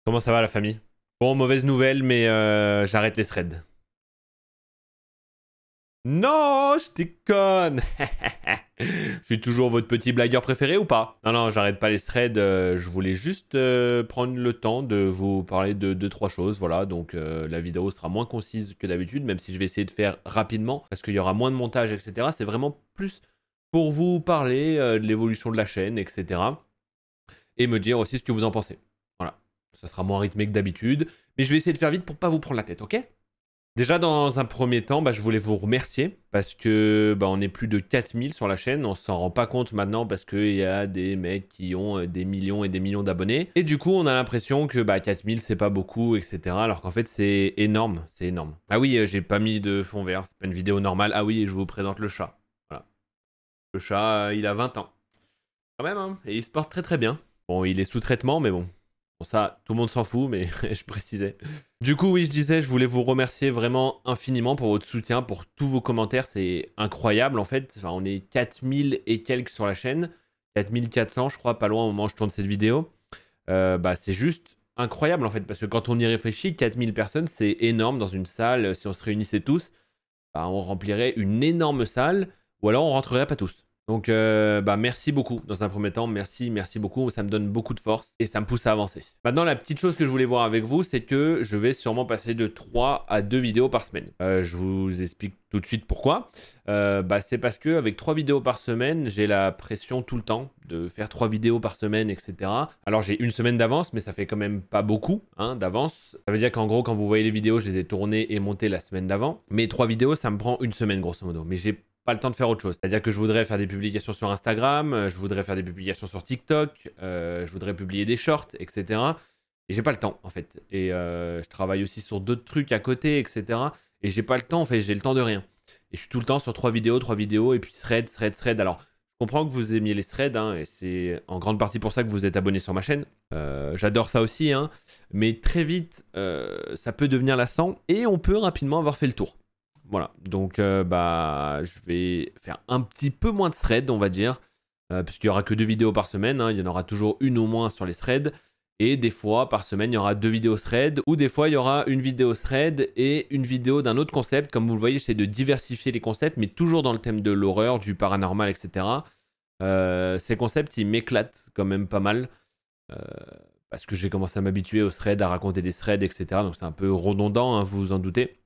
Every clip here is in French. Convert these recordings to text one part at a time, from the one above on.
Comment ça va la famille? Bon, mauvaise nouvelle, mais j'arrête les threads. Non, je déconne. Je suis toujours votre petit blagueur préféré ou pas? Non, non, j'arrête pas les threads. Je voulais juste prendre le temps de vous parler de 2-3 choses. Voilà, donc la vidéo sera moins concise que d'habitude, même si je vais essayer de faire rapidement, parce qu'il y aura moins de montage, etc. C'est vraiment plus pour vous parler de l'évolution de la chaîne, etc. Et me dire aussi ce que vous en pensez. Voilà, ça sera moins rythmé que d'habitude, mais je vais essayer de faire vite pour pas vous prendre la tête, ok? Déjà, dans un premier temps, je voulais vous remercier parce que on est plus de 4000 sur la chaîne. On s'en rend pas compte maintenant parce qu'il y a des mecs qui ont des millions et des millions d'abonnés. Et du coup, on a l'impression que 4000 c'est pas beaucoup, etc. Alors qu'en fait, c'est énorme. C'est énorme. Ah oui, j'ai pas mis de fond vert. C'est pas une vidéo normale. Ah oui, et je vous présente le chat. Voilà. Le chat, il a 20 ans. Quand même, hein. Et il se porte très très bien. Bon, il est sous traitement, mais bon. Bon, ça, tout le monde s'en fout, mais je précisais. Du coup, oui, je disais, je voulais vous remercier vraiment infiniment pour votre soutien, pour tous vos commentaires. C'est incroyable, en fait. Enfin, on est 4000 et quelques sur la chaîne. 4400, je crois, pas loin au moment où je tourne cette vidéo. C'est juste incroyable, en fait, parce que quand on y réfléchit, 4000 personnes, c'est énorme dans une salle. Si on se réunissait tous, on remplirait une énorme salle, ou alors on rentrerait pas tous. Donc merci beaucoup dans un premier temps, merci beaucoup, ça me donne beaucoup de force et ça me pousse à avancer. Maintenant la petite chose que je voulais voir avec vous, c'est que je vais sûrement passer de 3 à 2 vidéos par semaine. Je vous explique tout de suite pourquoi. C'est parce que avec 3 vidéos par semaine, j'ai la pression tout le temps de faire 3 vidéos par semaine, etc. Alors j'ai une semaine d'avance, mais ça fait quand même pas beaucoup d'avance. Ça veut dire qu'en gros, quand vous voyez les vidéos, je les ai tournées et montées la semaine d'avant. Mais 3 vidéos, ça me prend une semaine grosso modo. Mais j'ai pas le temps de faire autre chose. C'est-à-dire que je voudrais faire des publications sur Instagram, je voudrais faire des publications sur TikTok, je voudrais publier des shorts, etc. Et j'ai pas le temps en fait. Et je travaille aussi sur d'autres trucs à côté, etc. Et j'ai pas le temps, en fait, j'ai le temps de rien. Et je suis tout le temps sur 3 vidéos, et puis thread. Alors, je comprends que vous aimiez les threads, et c'est en grande partie pour ça que vous êtes abonné sur ma chaîne. J'adore ça aussi, mais très vite, ça peut devenir lassant, et on peut rapidement avoir fait le tour. Voilà, donc je vais faire un petit peu moins de threads, on va dire, puisqu'il n'y aura que 2 vidéos par semaine, il y en aura toujours une au moins sur les threads, et des fois par semaine il y aura 2 vidéos threads, ou des fois il y aura une vidéo thread et une vidéo d'un autre concept. Comme vous le voyez, j'essaie de diversifier les concepts, mais toujours dans le thème de l'horreur, du paranormal, etc. Ces concepts, ils m'éclatent quand même pas mal, parce que j'ai commencé à m'habituer aux threads, à raconter des threads, etc. Donc c'est un peu redondant, vous vous en doutez.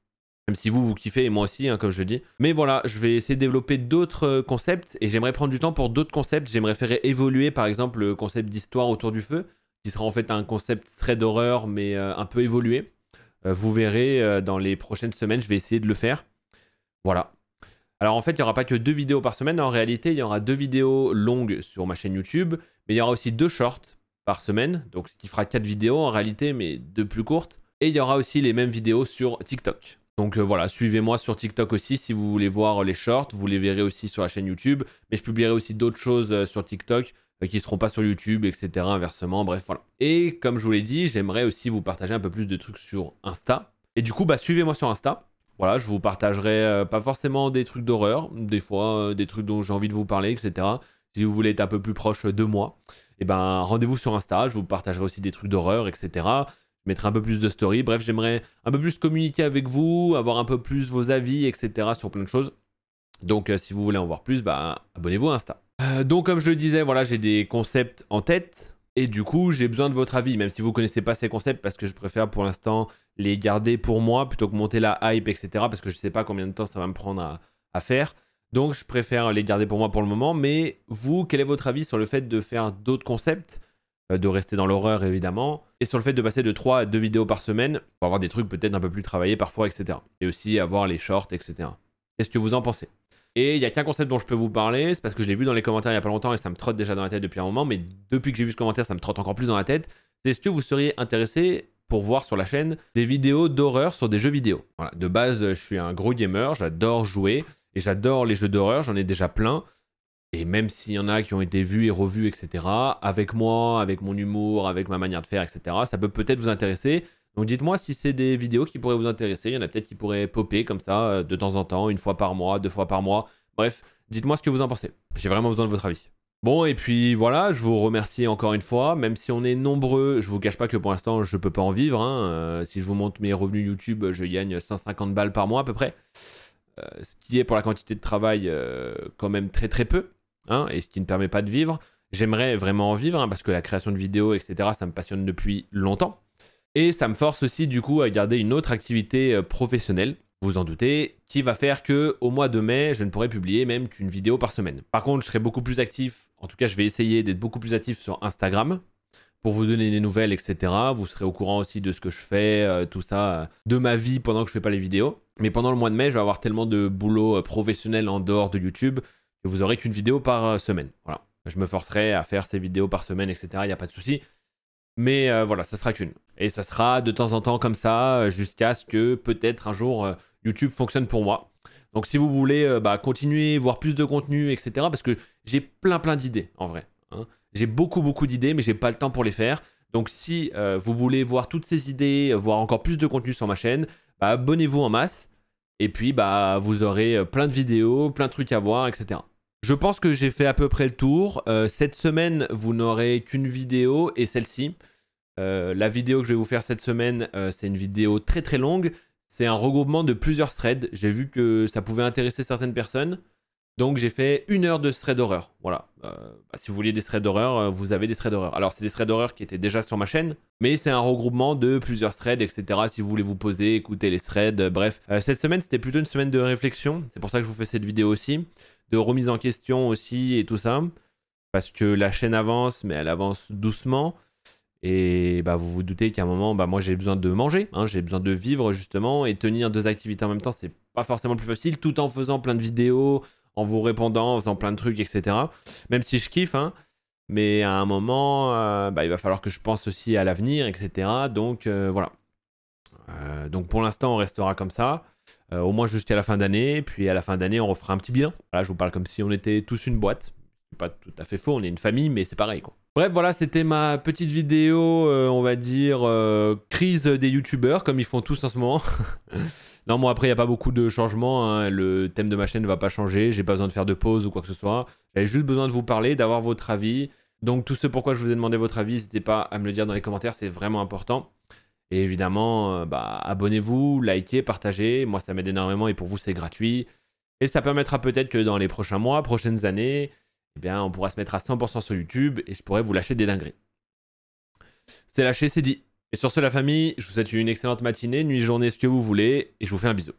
Même si vous kiffez, et moi aussi, comme je le dis. Mais voilà, je vais essayer de développer d'autres concepts, et j'aimerais prendre du temps pour d'autres concepts. J'aimerais faire évoluer, par exemple, le concept d'histoire autour du feu, qui sera en fait un concept très d'horreur, mais un peu évolué. Vous verrez, dans les prochaines semaines, je vais essayer de le faire. Voilà. Alors en fait, il n'y aura pas que 2 vidéos par semaine. En réalité, il y aura 2 vidéos longues sur ma chaîne YouTube, mais il y aura aussi 2 shorts par semaine, donc ce qui fera 4 vidéos en réalité, mais 2 plus courtes. Et il y aura aussi les mêmes vidéos sur TikTok. Donc voilà, suivez-moi sur TikTok aussi si vous voulez voir les shorts. Vous les verrez aussi sur la chaîne YouTube. Mais je publierai aussi d'autres choses sur TikTok qui ne seront pas sur YouTube, etc. Inversement, bref, voilà. Et comme je vous l'ai dit, j'aimerais aussi vous partager un peu plus de trucs sur Insta. Et du coup, suivez-moi sur Insta. Voilà, je vous partagerai pas forcément des trucs d'horreur, des fois des trucs dont j'ai envie de vous parler, etc. Si vous voulez être un peu plus proche de moi, rendez-vous sur Insta. Je vous partagerai aussi des trucs d'horreur, etc. Mettre un peu plus de story. Bref, j'aimerais un peu plus communiquer avec vous, avoir un peu plus vos avis, etc. sur plein de choses. Donc, si vous voulez en voir plus, abonnez-vous à Insta. Donc, comme je le disais, voilà, j'ai des concepts en tête. Et du coup, j'ai besoin de votre avis, même si vous ne connaissez pas ces concepts, parce que je préfère pour l'instant les garder pour moi, plutôt que monter la hype, etc. Parce que je ne sais pas combien de temps ça va me prendre à faire. Donc, je préfère les garder pour moi pour le moment. Mais vous, quel est votre avis sur le fait de faire d'autres concepts ? De rester dans l'horreur évidemment, et sur le fait de passer de 3 à 2 vidéos par semaine, pour avoir des trucs peut-être un peu plus travaillés parfois, etc. Et aussi avoir les shorts, etc. Qu'est-ce que vous en pensez? Et il n'y a qu'un concept dont je peux vous parler, c'est parce que je l'ai vu dans les commentaires il n'y a pas longtemps et ça me trotte déjà dans la tête depuis un moment, mais depuis que j'ai vu ce commentaire, ça me trotte encore plus dans la tête. C'est est-ce que vous seriez intéressé pour voir sur la chaîne des vidéos d'horreur sur des jeux vidéo? Voilà, de base, je suis un gros gamer, j'adore jouer, et j'adore les jeux d'horreur, j'en ai déjà plein. Et même s'il y en a qui ont été vus et revus, etc., avec moi, avec mon humour, avec ma manière de faire, etc., ça peut peut-être vous intéresser. Donc dites-moi si c'est des vidéos qui pourraient vous intéresser. Il y en a peut-être qui pourraient popper comme ça, de temps en temps, 1 fois par mois, 2 fois par mois. Bref, dites-moi ce que vous en pensez. J'ai vraiment besoin de votre avis. Bon, et puis voilà, je vous remercie encore une fois. Même si on est nombreux, je vous cache pas que pour l'instant, je peux pas en vivre. Hein. Si je vous montre mes revenus YouTube, je gagne 150 balles par mois à peu près. Ce qui est pour la quantité de travail quand même très très peu. Hein, et ce qui ne permet pas de vivre. J'aimerais vraiment en vivre, hein, parce que la création de vidéos, etc., ça me passionne depuis longtemps. Et ça me force aussi du coup à garder une autre activité professionnelle, vous en doutez, qui va faire que au mois de mai, je ne pourrai publier même qu'une vidéo par semaine. Par contre, je serai beaucoup plus actif, en tout cas je vais essayer d'être beaucoup plus actif sur Instagram, pour vous donner des nouvelles, etc. Vous serez au courant aussi de ce que je fais, tout ça, de ma vie pendant que je fais pas les vidéos. Mais pendant le mois de mai, je vais avoir tellement de boulot professionnel en dehors de YouTube que vous aurez qu'une vidéo par semaine. Voilà. Je me forcerai à faire ces vidéos par semaine, etc. Il n'y a pas de souci. Mais voilà, ça sera qu'une. Et ça sera de temps en temps comme ça, jusqu'à ce que peut-être un jour YouTube fonctionne pour moi. Donc si vous voulez continuer, voir plus de contenu, etc. Parce que j'ai plein d'idées en vrai. Hein. J'ai beaucoup d'idées, mais j'ai pas le temps pour les faire. Donc si vous voulez voir toutes ces idées, voir encore plus de contenu sur ma chaîne, abonnez-vous en masse. Et puis vous aurez plein de vidéos, plein de trucs à voir, etc. Je pense que j'ai fait à peu près le tour. Cette semaine, vous n'aurez qu'une vidéo et celle-ci. La vidéo que je vais vous faire cette semaine, c'est une vidéo très longue. C'est un regroupement de plusieurs threads. J'ai vu que ça pouvait intéresser certaines personnes. Donc j'ai fait 1 heure de thread d'horreur. Voilà. Si vous vouliez des threads d'horreur, vous avez des threads d'horreur. Alors c'est des threads d'horreur qui étaient déjà sur ma chaîne, mais c'est un regroupement de plusieurs threads, etc. Si vous voulez vous poser, écouter les threads, bref. Cette semaine, c'était plutôt une semaine de réflexion. C'est pour ça que je vous fais cette vidéo aussi. De remise en question aussi et tout ça. Parce que la chaîne avance, mais elle avance doucement. Et vous vous doutez qu'à un moment, moi j'ai besoin de manger, hein, j'ai besoin de vivre justement, et tenir 2 activités en même temps, c'est pas forcément le plus facile, tout en faisant plein de vidéos, en vous répondant, en faisant plein de trucs, etc. Même si je kiffe, hein, mais à un moment, il va falloir que je pense aussi à l'avenir, etc. Donc voilà. Donc pour l'instant, on restera comme ça, au moins jusqu'à la fin d'année, puis à la fin d'année, on refera un petit bilan. Là, je vous parle comme si on était tous une boîte. C'est pas tout à fait faux, on est une famille, mais c'est pareil quoi. Bref, voilà, c'était ma petite vidéo, on va dire, crise des youtubeurs, comme ils font tous en ce moment. Non, moi après, il n'y a pas beaucoup de changements, hein. Le thème de ma chaîne ne va pas changer, j'ai pas besoin de faire de pause ou quoi que ce soit. J'avais juste besoin de vous parler, d'avoir votre avis. Donc tout ce pourquoi je vous ai demandé votre avis, n'hésitez pas à me le dire dans les commentaires, c'est vraiment important. Et évidemment, abonnez-vous, likez, partagez, moi ça m'aide énormément et pour vous c'est gratuit. Et ça permettra peut-être que dans les prochains mois, prochaines années, on pourra se mettre à 100% sur YouTube et je pourrais vous lâcher des dingueries. C'est lâché, c'est dit. Et sur ce la famille, je vous souhaite une excellente matinée, nuit, journée, ce que vous voulez, et je vous fais un bisou.